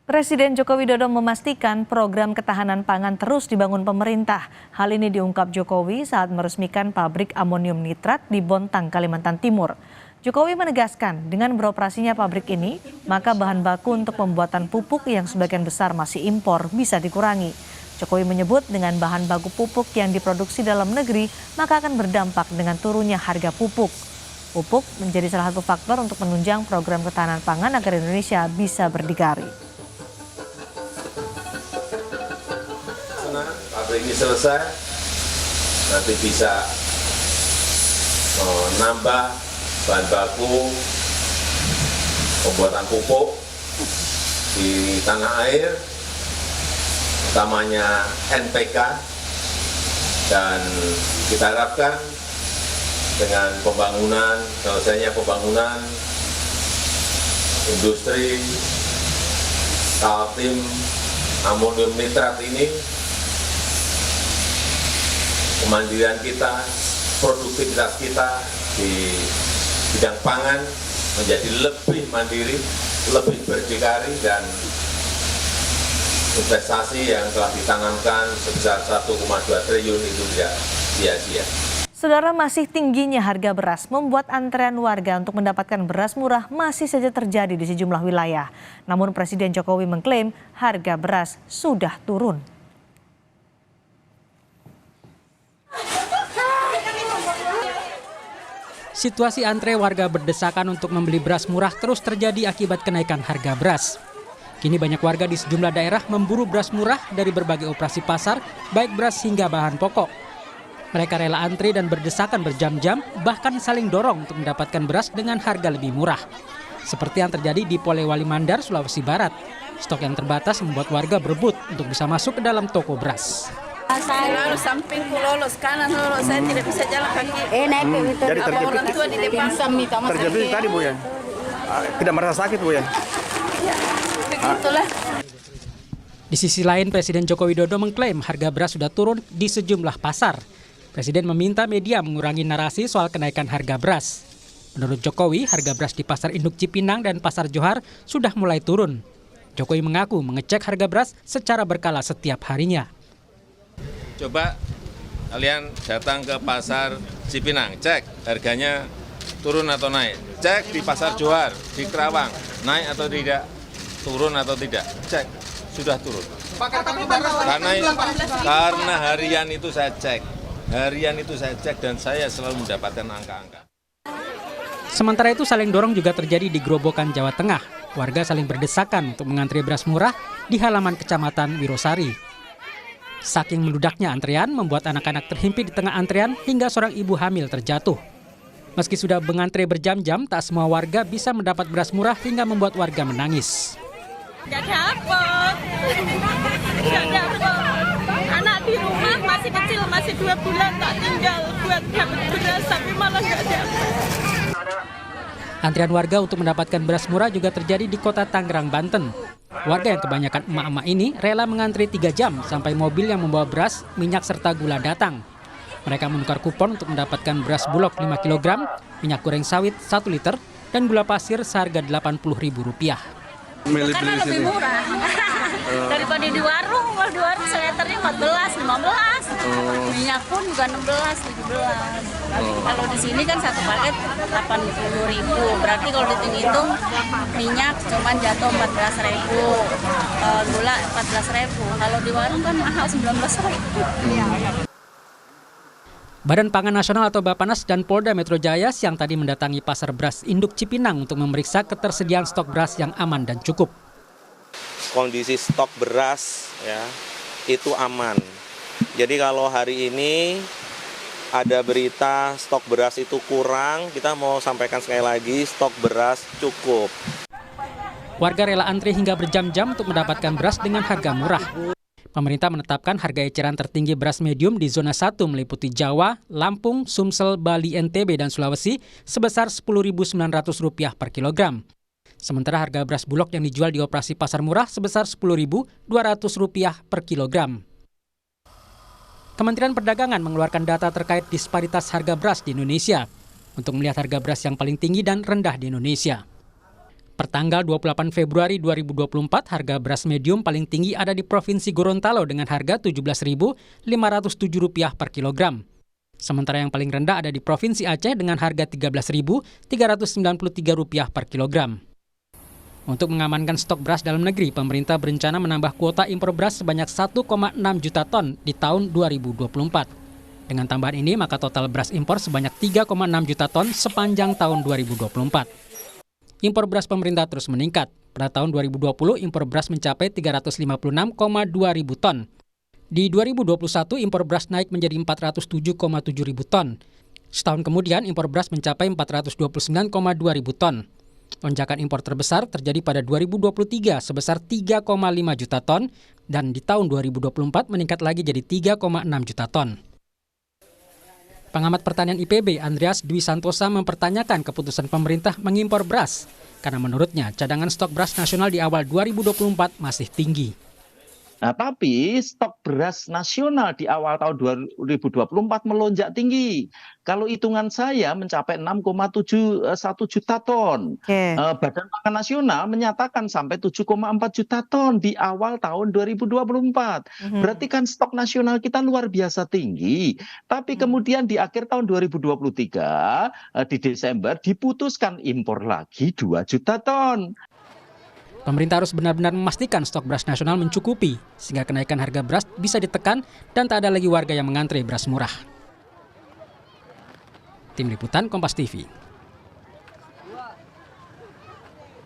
Presiden Joko Widodo memastikan program ketahanan pangan terus dibangun pemerintah. Hal ini diungkap Jokowi saat meresmikan pabrik amonium nitrat di Bontang, Kalimantan Timur. Jokowi menegaskan dengan beroperasinya pabrik ini, maka bahan baku untuk pembuatan pupuk yang sebagian besar masih impor bisa dikurangi. Jokowi menyebut dengan bahan baku pupuk yang diproduksi dalam negeri, maka akan berdampak dengan turunnya harga pupuk. Pupuk menjadi salah satu faktor untuk menunjang program ketahanan pangan agar Indonesia bisa berdikari. Pabrik ini selesai, nanti bisa menambah bahan baku pembuatan pupuk di tanah air, utamanya NPK, dan kita harapkan dengan pembangunan, selesainya pembangunan industri Kaltim amonium nitrat ini, kemandirian kita, produktivitas kita di bidang pangan menjadi lebih mandiri, lebih berdikari, dan investasi yang telah ditanamkan sebesar 1,2 triliun itu tidak sia-sia. Saudara, masih tingginya harga beras membuat antrean warga untuk mendapatkan beras murah masih saja terjadi di sejumlah wilayah. Namun Presiden Jokowi mengklaim harga beras sudah turun. Situasi antre warga berdesakan untuk membeli beras murah terus terjadi akibat kenaikan harga beras. Kini banyak warga di sejumlah daerah memburu beras murah dari berbagai operasi pasar, baik beras hingga bahan pokok. Mereka rela antri dan berdesakan berjam-jam, bahkan saling dorong untuk mendapatkan beras dengan harga lebih murah. Seperti yang terjadi di Polewali Mandar, Sulawesi Barat. Stok yang terbatas membuat warga berebut untuk bisa masuk ke dalam toko beras. Saya lalu samping lolos kanan lolos, saya tidak bisa jalan kaki. Jadi orang tua di depan. terjepit tadi Bu ya? Tidak merasa sakit Bu ya? Ya, begitulah. Di sisi lain, Presiden Joko Widodo mengklaim harga beras sudah turun di sejumlah pasar. Presiden meminta media mengurangi narasi soal kenaikan harga beras. Menurut Jokowi, harga beras di Pasar Induk Cipinang dan Pasar Johar sudah mulai turun. Jokowi mengaku mengecek harga beras secara berkala setiap harinya. Coba kalian datang ke Pasar Cipinang, cek harganya turun atau naik. Cek di Pasar Johar, di Kerawang, naik atau tidak, turun atau tidak. Cek, sudah turun. Karena harian itu saya cek. Harian itu saya cek dan saya selalu mendapatkan angka-angka. Sementara itu saling dorong juga terjadi di Grobogan, Jawa Tengah. Warga saling berdesakan untuk mengantri beras murah di halaman Kecamatan Wirosari. Saking meludaknya antrean membuat anak-anak terhimpit di tengah antrean hingga seorang ibu hamil terjatuh. Meski sudah mengantre berjam-jam, tak semua warga bisa mendapat beras murah hingga membuat warga menangis. Nggak dapat. Anak di rumah masih kecil, masih 2 bulan tak tinggal buat dapat beras, tapi malah nggak dapat. Antrian warga untuk mendapatkan beras murah juga terjadi di kota Tangerang, Banten. Warga yang kebanyakan emak-emak ini rela mengantri 3 jam sampai mobil yang membawa beras, minyak serta gula datang. Mereka menukar kupon untuk mendapatkan beras bulog 5 kg, minyak goreng sawit 1 liter, dan gula pasir seharga Rp80.000. Karena lebih murah daripada di warung. Kalau di warung seliternya 14, 15. Minyak pun juga 16, 17. Kalau di sini kan satu paket 80.000. Berarti kalau dihitung minyak cuma jatuh 14.000, gula 14.000. Kalau di warung kan mahal 19.000. Badan Pangan Nasional atau Bappenas dan Polda Metro Jaya siang tadi mendatangi Pasar Beras Induk Cipinang untuk memeriksa ketersediaan stok beras yang aman dan cukup. Kondisi stok beras ya itu aman. Jadi kalau hari ini ada berita stok beras itu kurang, kita mau sampaikan sekali lagi stok beras cukup. Warga rela antri hingga berjam-jam untuk mendapatkan beras dengan harga murah. Pemerintah menetapkan harga eceran tertinggi beras medium di zona 1 meliputi Jawa, Lampung, Sumsel, Bali, NTB, dan Sulawesi sebesar Rp10.900 per kilogram. Sementara harga beras bulog yang dijual di operasi pasar murah sebesar Rp10.200 per kilogram. Kementerian Perdagangan mengeluarkan data terkait disparitas harga beras di Indonesia untuk melihat harga beras yang paling tinggi dan rendah di Indonesia. Pertanggal 28 Februari 2024, harga beras medium paling tinggi ada di Provinsi Gorontalo dengan harga Rp17.507 per kilogram. Sementara yang paling rendah ada di Provinsi Aceh dengan harga Rp13.393 per kilogram. Untuk mengamankan stok beras dalam negeri, pemerintah berencana menambah kuota impor beras sebanyak 1,6 juta ton di tahun 2024. Dengan tambahan ini, maka total beras impor sebanyak 3,6 juta ton sepanjang tahun 2024. Impor beras pemerintah terus meningkat. Pada tahun 2020, impor beras mencapai 356,2 ribu ton. Di 2021, impor beras naik menjadi 407,7 ribu ton. Setahun kemudian, impor beras mencapai 429,2 ribu ton. Lonjakan impor terbesar terjadi pada 2023 sebesar 3,5 juta ton, dan di tahun 2024 meningkat lagi jadi 3,6 juta ton. Pengamat pertanian IPB, Andreas Dwi Santosa, mempertanyakan keputusan pemerintah mengimpor beras, karena menurutnya cadangan stok beras nasional di awal 2024 masih tinggi. Nah, tapi stok beras nasional di awal tahun 2024 melonjak tinggi. Kalau hitungan saya mencapai 6,71 juta ton. Badan Pangan Nasional menyatakan sampai 7,4 juta ton di awal tahun 2024. Berarti kan stok nasional kita luar biasa tinggi. Tapi kemudian di akhir tahun 2023, di Desember, diputuskan impor lagi 2 juta ton. Pemerintah harus benar-benar memastikan stok beras nasional mencukupi, sehingga kenaikan harga beras bisa ditekan dan tak ada lagi warga yang mengantre beras murah. Tim Liputan Kompas TV.